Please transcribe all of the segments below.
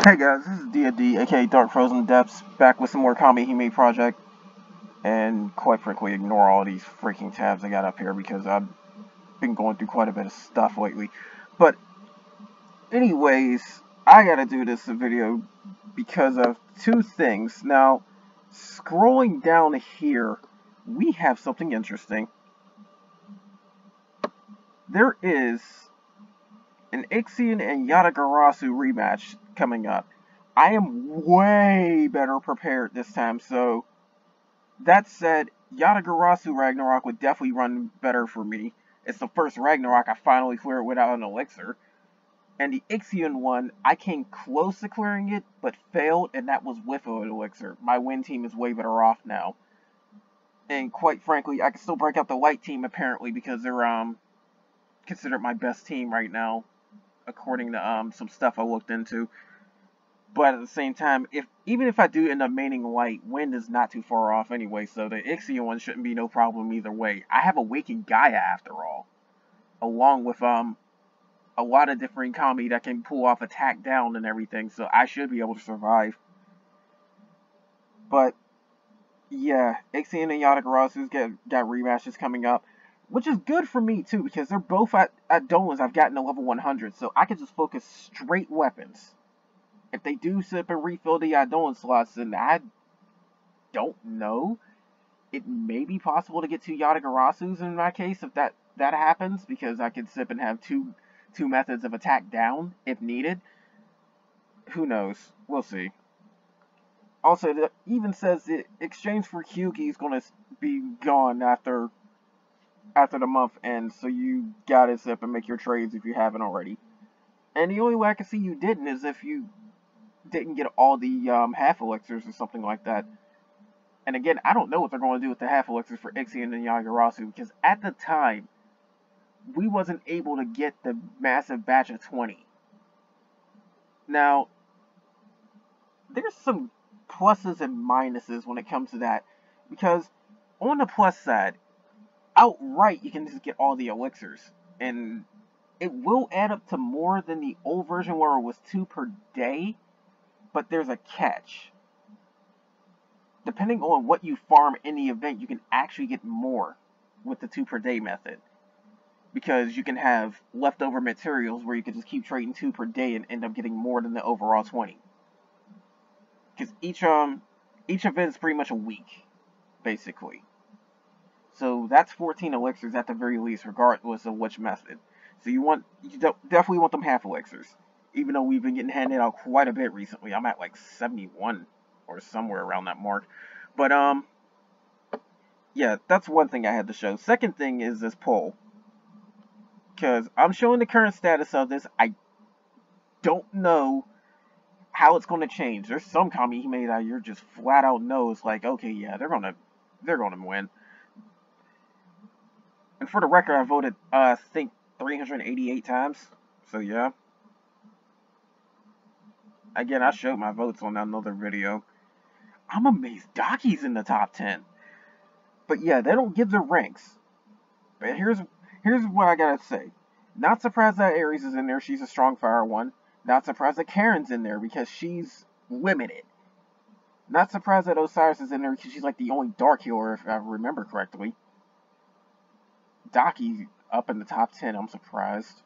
Hey guys, this is D&D, aka Dark Frozen Depths, back with some more Kamihime project, and quite frankly, ignore all these freaking tabs I got up here because I've been going through quite a bit of stuff lately. But anyways, I gotta do this video because of two things. Now, scrolling down here, we have something interesting. There is an Ixion and Yatagarasu rematch coming up. I am way better prepared this time, so that said, Yatagarasu Ragnarok would definitely run better for me. It's the first Ragnarok I finally cleared without an elixir. And the Ixion one, I came close to clearing it, but failed, and that was with an elixir. My win team is way better off now. And quite frankly, I can still break out the light team apparently because they're considered my best team right now, according to some stuff I looked into. But at the same time, even if I do end up maining light, wind is not too far off anyway, so the Ixion one shouldn't be no problem either way. I have Awakened Gaia after all, along with a lot of different kami that can pull off attack down and everything, so I should be able to survive. But yeah, Ixion and Yatagarasu got rematches coming up, which is good for me too because they're both at Dolans. I've gotten to level 100, so I can just focus straight weapons. If they do sip and refill the Idolan slots, then I don't know. It may be possible to get two Yatagarasu's in my case if that happens, because I could sip and have two methods of attack down if needed. Who knows? We'll see. Also, it even says the exchange for Hyugi is going to be gone after the month ends, so you gotta sip and make your trades if you haven't already. And the only way I can see you didn't is if you didn't get all the half elixirs or something like that. And again, I don't know what they're going to do with the half elixirs for Ixion and Yatagarasu, because at the time, we wasn't able to get the massive batch of 20. Now, there's some pluses and minuses when it comes to that, because on the plus side, outright you can just get all the elixirs, and it will add up to more than the old version where it was 2 per day. But there's a catch. Depending on what you farm in the event, you can actually get more with the 2 per day method. Because you can have leftover materials where you can just keep trading 2 per day and end up getting more than the overall 20. Because each event is pretty much a week, basically. So that's 14 elixirs at the very least, regardless of which method. So you definitely want them half elixirs. Even though we've been getting handed out quite a bit recently. I'm at like 71 or somewhere around that mark. But, yeah, that's one thing I had to show. Second thing is this poll. Because I'm showing the current status of this. I don't know how it's going to change. There's some Kamihime that you're just flat out know. It's like, okay, yeah, they're gonna win. And for the record, I voted, I think 388 times. So, yeah. Again, I showed my votes on another video. I'm amazed Daki's in the top 10. But yeah, they don't give the ranks. But here's what I gotta say. Not surprised that Ares is in there. She's a strong fire one. Not surprised that Karen's in there because she's limited. Not surprised that Osiris is in there because she's like the only dark healer, if I remember correctly. Daki up in the top 10. I'm surprised.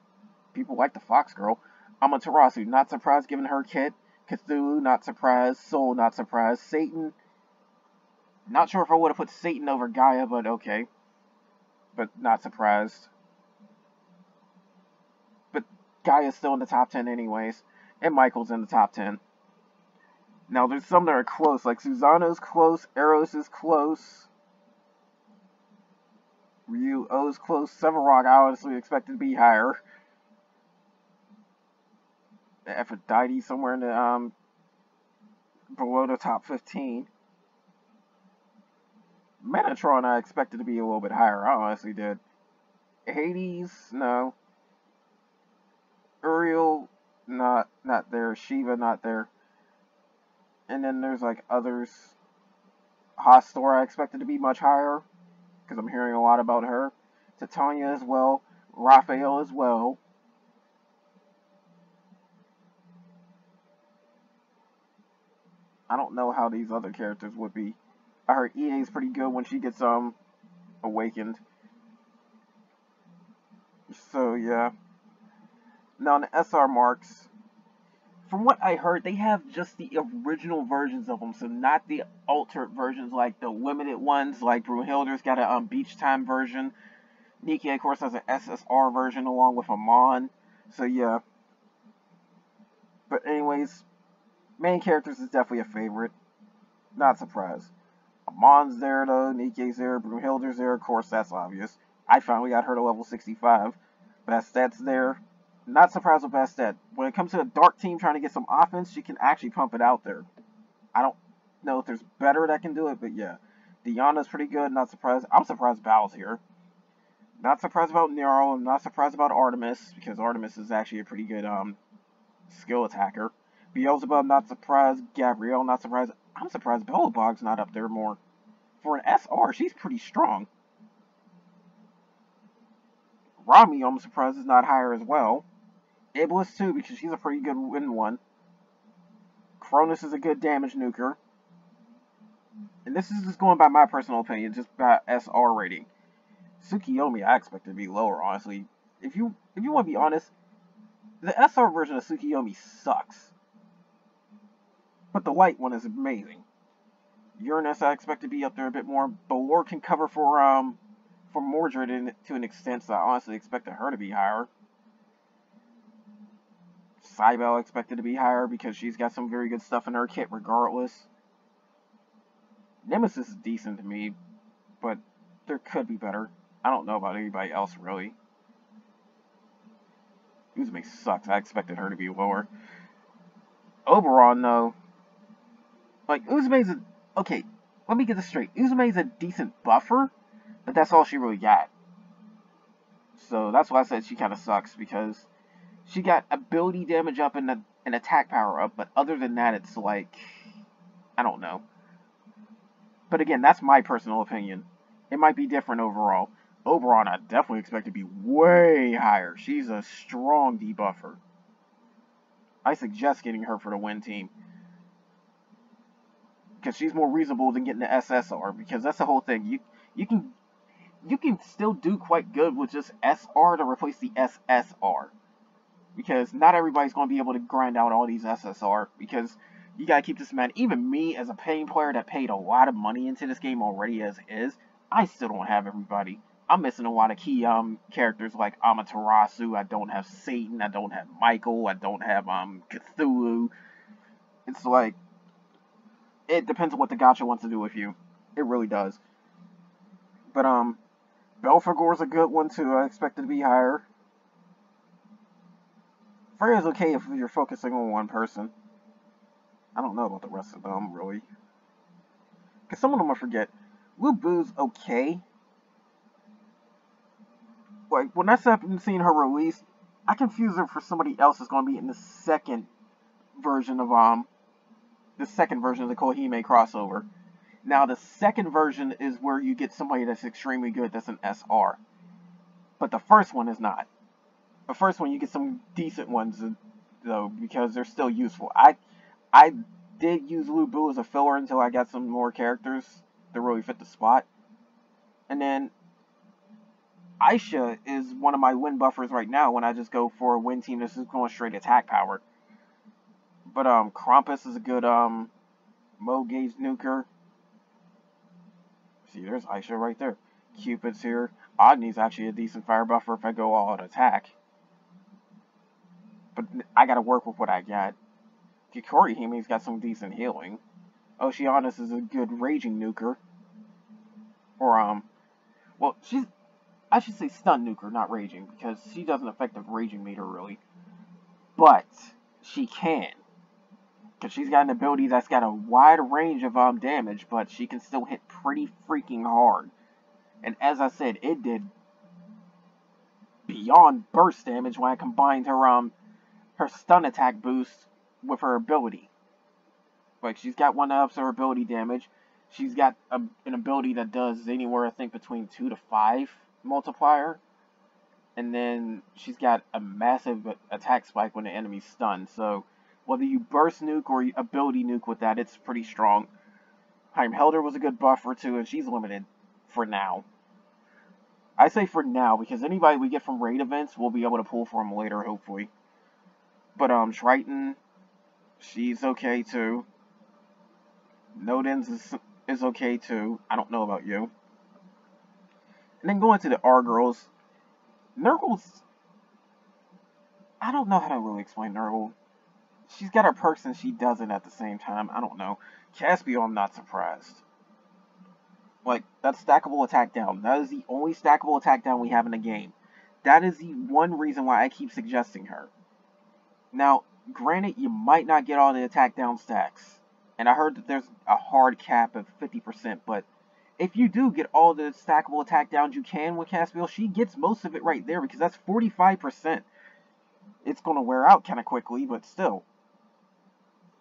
People like the Fox Girl. Amaterasu, not surprised given her kit. Cthulhu, not surprised. Soul, not surprised. Satan, not sure if I would have put Satan over Gaia, but okay. But not surprised. But Gaia's still in the top 10 anyways. And Michael's in the top 10. Now, there's some that are close, like Susanoo's close, Eros is close. Ryu O's close. Severog, I honestly expected to be higher. Aphrodite somewhere in the below the top 15. Metatron I expected to be a little bit higher. I honestly did. Hades, no. Uriel, not there. Shiva, not there. And then there's like others. Hostor I expected to be much higher because I'm hearing a lot about her. Titania as well. Raphael as well. I don't know how these other characters would be. I heard EA's pretty good when she gets awakened. So yeah. Now the SR marks, from what I heard, they have just the original versions of them, so not the altered versions like the limited ones. Like Brunhilde's got a beach time version. Nikke, of course, has an SSR version along with Amon. So yeah. But anyways, main characters is definitely a favorite. Not surprised. Amon's there though, Nikke's there, Brunhilde's there, of course that's obvious. I finally got her to level 65. Bastet's there. Not surprised with Bastet. When it comes to a dark team trying to get some offense, she can actually pump it out there. I don't know if there's better that can do it, but yeah. Diana's pretty good, not surprised. I'm surprised Bal's here. Not surprised about Nero, I'm not surprised about Artemis, because Artemis is actually a pretty good skill attacker. Beelzebub, not surprised. Gabrielle, not surprised. I'm surprised Belobog's not up there more. For an SR, she's pretty strong. Rami, I'm surprised, is not higher as well. Iblis, too, because she's a pretty good win one. Cronus is a good damage nuker. And this is just going by my personal opinion, just by SR rating. Tsukiyomi, I expect to be lower, honestly. If you want to be honest, the SR version of Tsukiyomi sucks. But the light one is amazing. Uranus, I expect to be up there a bit more. Balor can cover for Mordred to an extent, so I honestly expected her to be higher. Cybele I expected to be higher because she's got some very good stuff in her kit regardless. Nemesis is decent to me, but there could be better. I don't know about anybody else really. Uzume sucks. I expected her to be lower. Oberon, though, like Uzume's okay. Let me get this straight. Uzume's a decent buffer, but that's all she really got. So that's why I said she kind of sucks, because she got ability damage up and an attack power up, but other than that, it's like, I don't know. But again, that's my personal opinion. It might be different overall. Oberon, I definitely expect to be way higher. She's a strong debuffer. I suggest getting her for the win team, because she's more reasonable than getting the SSR, because that's the whole thing. You can still do quite good with just SR to replace the SSR, because not everybody's going to be able to grind out all these SSR, because you got to keep this in mind. Even me, as a paying player that paid a lot of money into this game already as is, I still don't have everybody. I'm missing a lot of key characters like Amaterasu. I don't have Satan. I don't have Michael. I don't have Cthulhu. It's like, it depends on what the gacha wants to do with you. It really does. But Belphegor's a good one too. I expect it to be higher. Freya's okay if you're focusing on one person. I don't know about the rest of them really, because some of them I forget. Lu Bu's okay. Like, when I started seeing her release, I confuse her for somebody else that's going to be in the second version of the Kamihime crossover. Now, the second version is where you get somebody that's extremely good, that's an SR. But the first one is not. The first one, you get some decent ones, though, because they're still useful. I did use Lu Bu as a filler until I got some more characters to really fit the spot. And then Aisha is one of my win buffers right now when I just go for a win team that's just going straight attack power. But Krampus is a good Mo gauge nuker. See, there's Aisha right there. Cupid's here. Agni's actually a decent fire buffer if I go all out attack. But I gotta work with what I got. Kikorihime's got some decent healing. Oceanus is a good raging nuker. Or well, I should say stun nuker, not raging, because she doesn't affect the raging meter really. But she can, because she's got an ability that's got a wide range of damage, but she can still hit pretty freaking hard. And as I said, it did beyond burst damage when I combined her stun attack boost with her ability. Like, she's got one that ups her ability damage. She's got an ability that does anywhere, I think, between 2 to 5 multiplier. And then she's got a massive attack spike when the enemy's stunned. So Whether you burst nuke or ability nuke with that, it's pretty strong. Heimhelder was a good buffer too, and she's limited for now. I say for now, because anybody we get from raid events, we'll be able to pull from later, hopefully. But, Triton, she's okay too. Nodens is okay too. I don't know about you. And then going to the R girls, Nurgle's, I don't know how to really explain Nurgle. She's got her perks and she doesn't at the same time. I don't know. Caspio, I'm not surprised. Like, that's stackable attack down. That is the only stackable attack down we have in the game. That is the one reason why I keep suggesting her. Now, granted, you might not get all the attack down stacks. And I heard that there's a hard cap of 50%, but if you do get all the stackable attack downs you can with Caspiel, she gets most of it right there, because that's 45%. It's going to wear out kind of quickly, but still.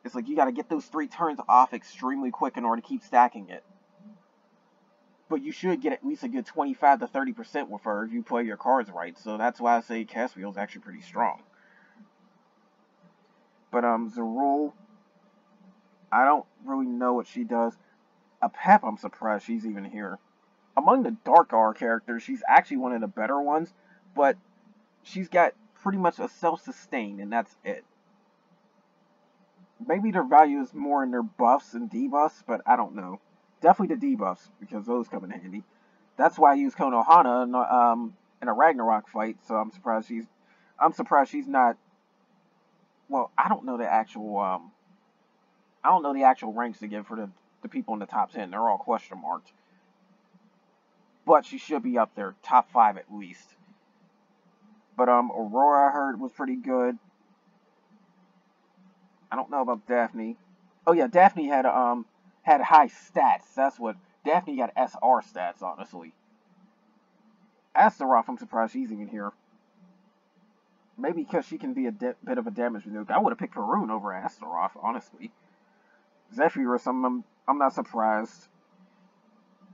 It's like you got to get those 3 turns off extremely quick in order to keep stacking it. But you should get at least a good 25 to 30% with her if you play your cards right. So that's why I say Caspiel is actually pretty strong. But Zerul, I don't really know what she does. A Pep, I'm surprised she's even here. Among the Dark R characters, she's actually one of the better ones, but she's got pretty much a self-sustain, and that's it. Maybe their value is more in their buffs and debuffs, but I don't know. Definitely the debuffs, because those come in handy. That's why I use Konohana in a Ragnarok fight, so I'm surprised she's not. Well, I don't know the actual ranks to give for the people in the top 10. They're all question marked. But she should be up there, top 5 at least. But Aurora I heard was pretty good. I don't know about Daphne. Oh yeah, Daphne had high stats. That's what Daphne got, SR stats, honestly. Astaroth, I'm surprised she's even here. Maybe because she can be a bit of a damage nuke. I would have picked Rerun over Astaroth, honestly. Zephyrus, I'm not surprised.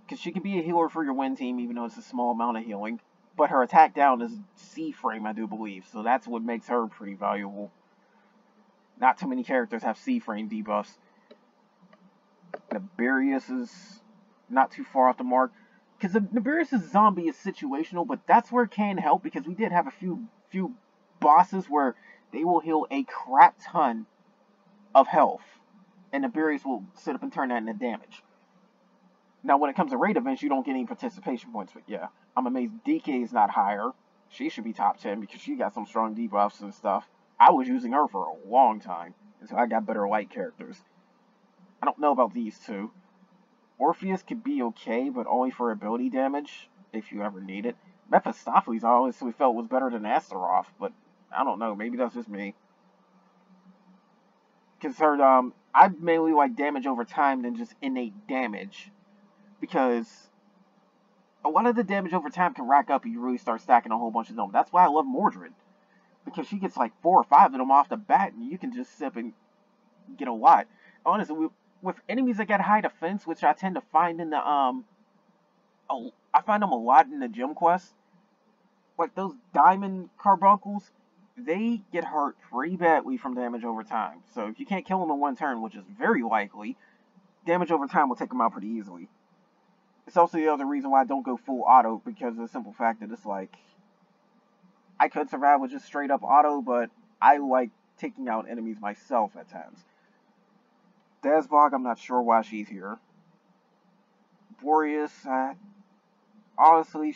Because she can be a healer for your win team, even though it's a small amount of healing. But her attack down is C-frame, I do believe. So that's what makes her pretty valuable. Not too many characters have C-frame debuffs. Nibirius is not too far off the mark. Because Nibirius' zombie is situational, but that's where it can help. Because we did have a few bosses where they will heal a crap ton of health. And Nibirius will sit up and turn that into damage. Now, when it comes to raid events, you don't get any participation points. But yeah, I'm amazed DK is not higher. She should be top 10 because she got some strong debuffs and stuff. I was using her for a long time until I got better light characters. I don't know about these two. Orpheus could be okay, but only for ability damage, if you ever need it. Mephistopheles I always felt was better than Astaroth, but I don't know, maybe that's just me. Because I mainly like damage over time than just innate damage. Because a lot of the damage over time can rack up if you really start stacking a whole bunch of them. That's why I love Mordred. Because she gets like 4 or 5 of them off the bat, and you can just sip and get a lot. Honestly, with enemies that got high defense, which I tend to find in the I find them a lot in the gym quests. Like those diamond carbuncles, they get hurt pretty badly from damage over time. So if you can't kill them in one turn, which is very likely, damage over time will take them out pretty easily. It's also the other reason why I don't go full auto, because of the simple fact that it's like, I could survive with just straight up auto, but I like taking out enemies myself at times. Dazbog, I'm not sure why she's here. Boreas, honestly,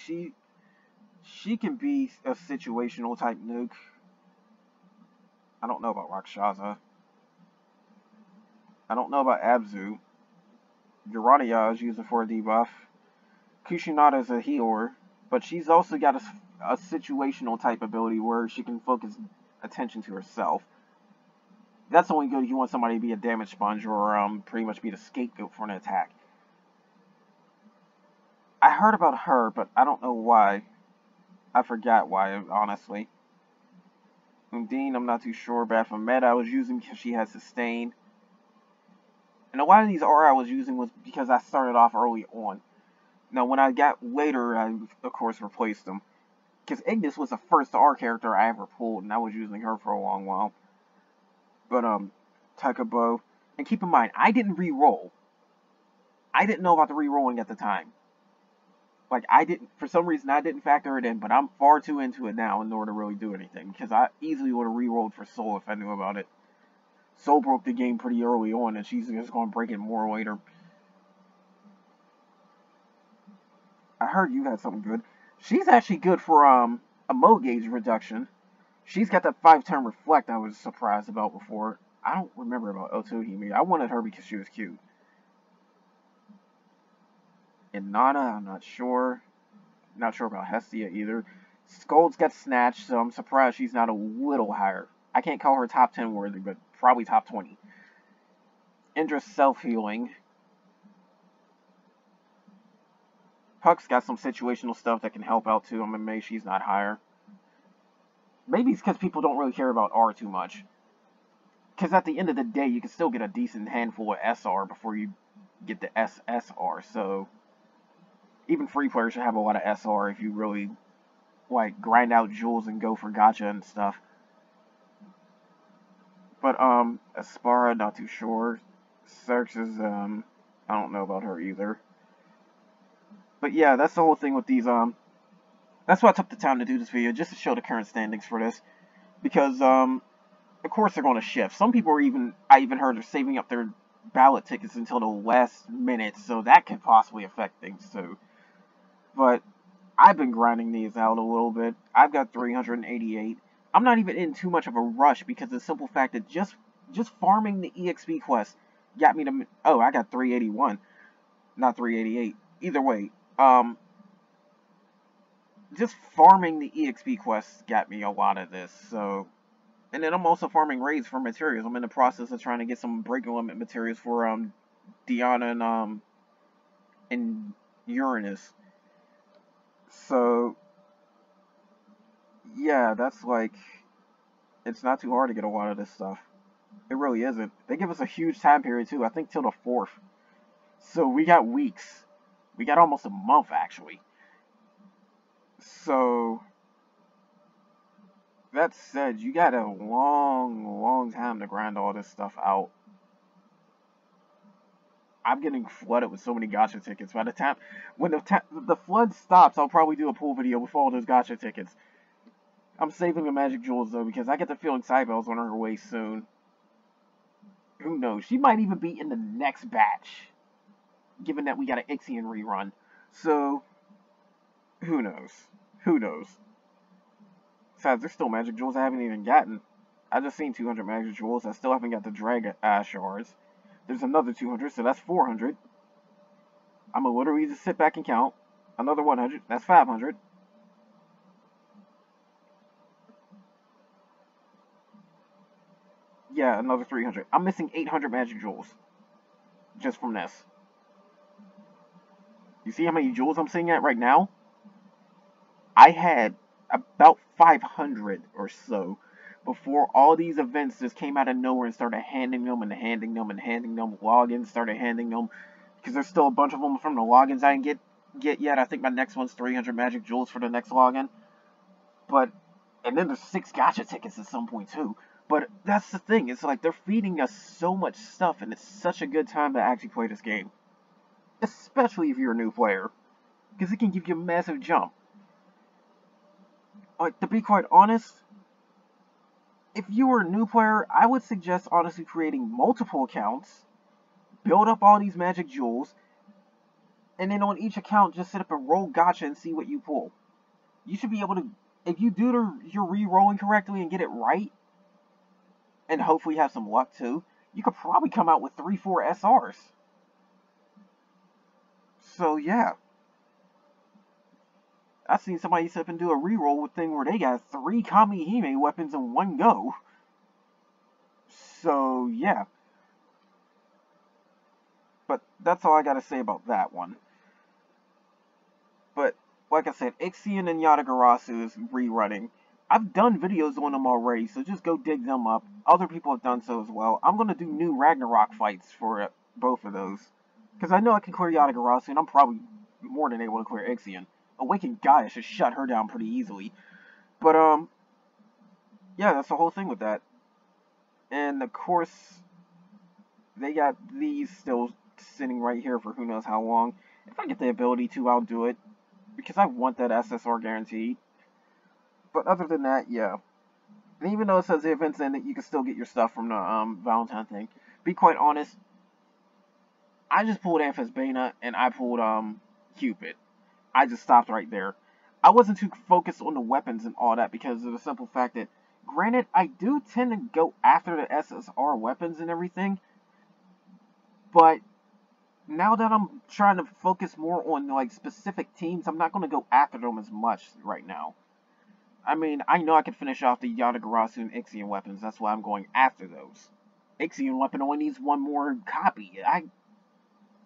she can be a situational type nuke. I don't know about Rakshasa. I don't know about Abzu. Urania is used for a debuff. Kushinada is a healer, but she's also got a situational type ability where she can focus attention to herself. That's only good if you want somebody to be a damage sponge or pretty much be the scapegoat for an attack. I heard about her, but I don't know why. I forgot why, honestly. Undine, I'm not too sure. Baphomet I was using because she had sustain. And a lot of these R I was using was because I started off early on. Now, when I got later, I, of course, replaced them. Because Ignis was the first R character I ever pulled, and I was using her for a long while. But Takabo, and keep in mind, I didn't re-roll. I didn't know about the re-rolling at the time. Like, I didn't, for some reason, I didn't factor it in, but I'm far too into it now in order to really do anything, because I easily would have re-rolled for Soul if I knew about it. Soul broke the game pretty early on, and she's just going to break it more later. I heard you had something good. She's actually good for a mode gauge reduction. She's got that 5-turn reflect I was surprised about before. I don't remember about Otohime. I wanted her because she was cute. And Nana, I'm not sure. Not sure about Hestia either. Scold's got Snatch, so I'm surprised she's not a little higher. I can't call her top 10 worthy, but probably top 20. Indra's self-healing. Puck's got some situational stuff that can help out too. I'm amazed she's not higher. Maybe it's because people don't really care about R too much. Because at the end of the day, you can still get a decent handful of SR before you get the SSR. So even free players should have a lot of SR if you really like grind out jewels and go for gacha and stuff. But Aspara, not too sure. Xerxes, I don't know about her either. But yeah, that's the whole thing with these that's why I took the time to do this video, just to show the current standings for this. Because of course they're going to shift. Some people are I even heard, are saving up their ballot tickets until the last minute, so that could possibly affect things too. But I've been grinding these out a little bit. I've got 388. I'm not even in too much of a rush because of the simple fact that just farming the EXP quest got me to, oh, I got 381, not 388. Either way, just farming the EXP quests got me a lot of this, so. And then I'm also farming raids for materials. I'm in the process of trying to get some breaking limit materials for Diana and Uranus. So yeah, that's like, it's not too hard to get a lot of this stuff. It really isn't. They give us a huge time period too, I think till the 4th. So we got weeks. We got almost a month actually. So that said, you got a long time to grind all this stuff out. I'm getting flooded with so many gacha tickets. By the time, when the flood stops, I'll probably do a pool video with all those gacha tickets. I'm saving the magic jewels though, because I get the feeling Cybel's on her way soon. Who knows? She might even be in the next batch, given that we got an Ixion rerun. So, who knows? Who knows? Besides, there's still magic jewels I haven't even gotten. I just seen 200 magic jewels. I still haven't got the Dragon shards. There's another 200, so that's 400. I'm gonna literally just sit back and count. Another 100, that's 500. Yeah, another 300. I'm missing 800 magic jewels just from this. You see how many jewels I'm sitting at right now? I had about 500 or so before all these events just came out of nowhere and started handing them and handing them and handing them. Logins started handing them, because there's still a bunch of them from the logins I didn't get yet. I think my next one's 300 magic jewels for the next login. But, and then there's 6 gacha tickets at some point too. But that's the thing, it's like they're feeding us so much stuff, and it's such a good time to actually play this game. Especially if you're a new player, because it can give you a massive jump. Like, to be quite honest, if you were a new player, I would suggest honestly creating multiple accounts, build up all these magic jewels, and then on each account just set up a roll gacha and see what you pull. You should be able to, if you do your re-rolling correctly and get it right, and hopefully have some luck too, you could probably come out with 3-4 SRs. So yeah. I've seen somebody sit up and do a reroll with thing where they got 3 Kamihime weapons in one go. So yeah. But that's all I gotta say about that one. But like I said, Ixion and Yatagarasu is rerunning. I've done videos on them already, so just go dig them up. Other people have done so as well. I'm going to do new Ragnarok fights for both of those. Because I know I can clear Yatagarasu, and I'm probably more than able to clear Ixion. Awakened Gaia should shut her down pretty easily. But, yeah, that's the whole thing with that. And of course, they got these still sitting right here for who knows how long. If I get the ability to, I'll do it because I want that SSR guaranteed. But other than that, yeah. And even though it says the events in it, you can still get your stuff from the Valentine thing. Be quite honest, I just pulled Amphisbaena and I pulled Cupid. I just stopped right there. I wasn't too focused on the weapons and all that because of the simple fact that, granted, I do tend to go after the SSR weapons and everything, but now that I'm trying to focus more on like specific teams, I'm not going to go after them as much right now. I mean, I know I can finish off the Yatagarasu and Ixion weapons. That's why I'm going after those. Ixion weapon only needs one more copy.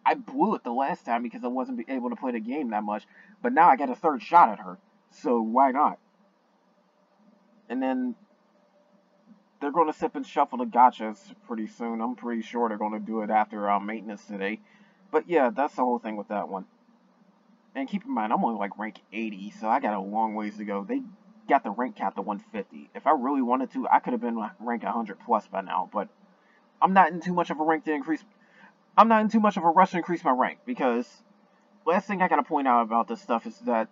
I blew it the last time because I wasn't able to play the game that much. But now I got a third shot at her. So why not? And then they're going to sip and shuffle the gachas pretty soon. I'm pretty sure they're going to do it after maintenance today. But yeah, that's the whole thing with that one. And keep in mind, I'm only like rank 80, so I got a long ways to go. They got the rank cap to 150. If I really wanted to, I could have been rank 100 plus by now. But I'm not in too much of a rank to increase. I'm not in too much of a rush to increase my rank because last thing I gotta point out about this stuff is that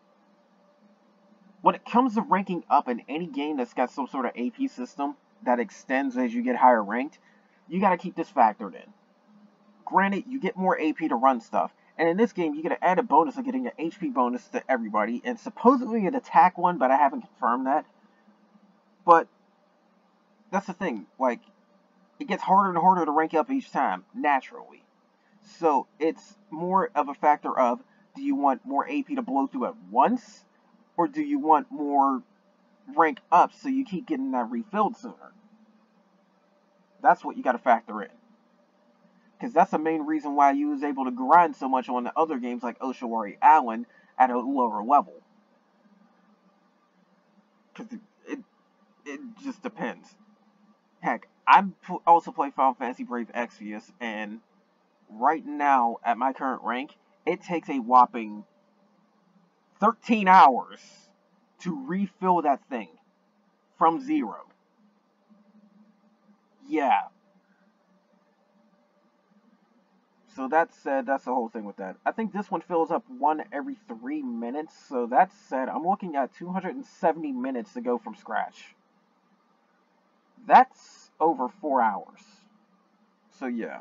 when it comes to ranking up in any game that's got some sort of AP system that extends as you get higher ranked, you gotta keep this factored in. Granted, you get more AP to run stuff, and in this game you get an added bonus of getting an HP bonus to everybody, and supposedly an attack one, but I haven't confirmed that. But that's the thing, like, it gets harder and harder to rank up each time, naturally. So it's more of a factor of, do you want more AP to blow through at once? Or do you want more rank up so you keep getting that refilled sooner? That's what you got to factor in. Because that's the main reason why you was able to grind so much on the other games like Oshawari Island at a lower level. Because it just depends. Heck, I also play Final Fantasy Brave Exvius, and right now, at my current rank, it takes a whopping 13 hours to refill that thing from 0. Yeah. So that said, that's the whole thing with that. I think this one fills up 1 every 3 minutes. So that said, I'm looking at 270 minutes to go from scratch. That's over 4 hours. So yeah.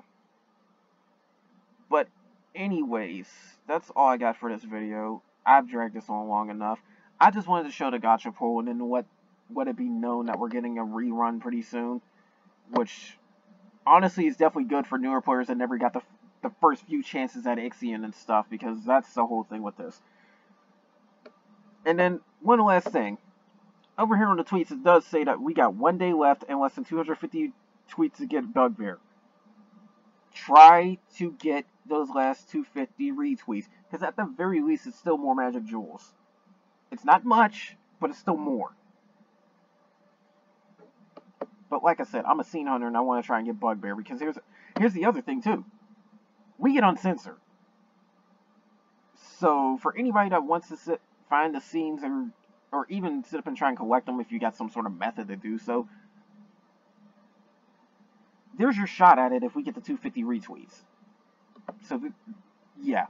But anyways, that's all I got for this video. I've dragged this on long enough. I just wanted to show the gacha pool and then let it be known that we're getting a rerun pretty soon. Which, honestly, is definitely good for newer players that never got the first few chances at Ixion and stuff. Because that's the whole thing with this. And then, one last thing. Over here on the tweets, it does say that we got 1 day left and less than 250 tweets to get Bugbear. Try to get those last 250 retweets, because at the very least, it's still more magic jewels. It's not much, but it's still more. But like I said, I'm a scene hunter, and I want to try and get Bugbear, because here's the other thing, too. We get uncensored. So, for anybody that wants to find the scenes, or even sit up and try and collect them if you got some sort of method to do so, there's your shot at it if we get the 250 retweets. So, yeah.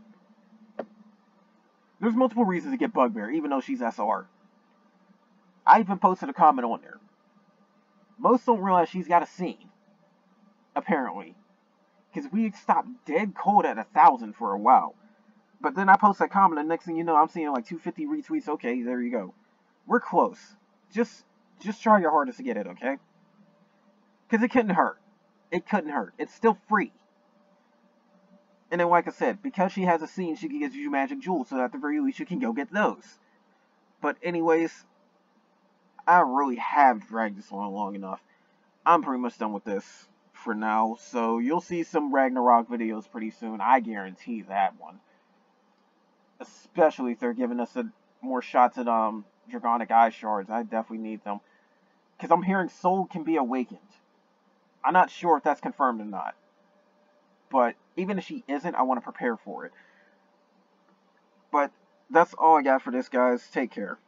There's multiple reasons to get Bugbear, even though she's SR. I even posted a comment on there. Most don't realize she's got a scene. Apparently. Because we stopped dead cold at 1,000 for a while. But then I post that comment, and next thing you know, I'm seeing like 250 retweets. Okay, there you go. We're close. Just try your hardest to get it, okay? Because it couldn't hurt. It couldn't hurt. It's still free. And then, like I said, because she has a scene, she can get you magic jewels, so at the very least, you can go get those. But anyways, I really have dragged this on long enough. I'm pretty much done with this for now, so you'll see some Ragnarok videos pretty soon. I guarantee that one. Especially if they're giving us more shots at Dragonic Eye Shards. I definitely need them. Because I'm hearing Soul can be awakened. I'm not sure if that's confirmed or not. But even if she isn't, I want to prepare for it. But that's all I got for this, guys. Take care.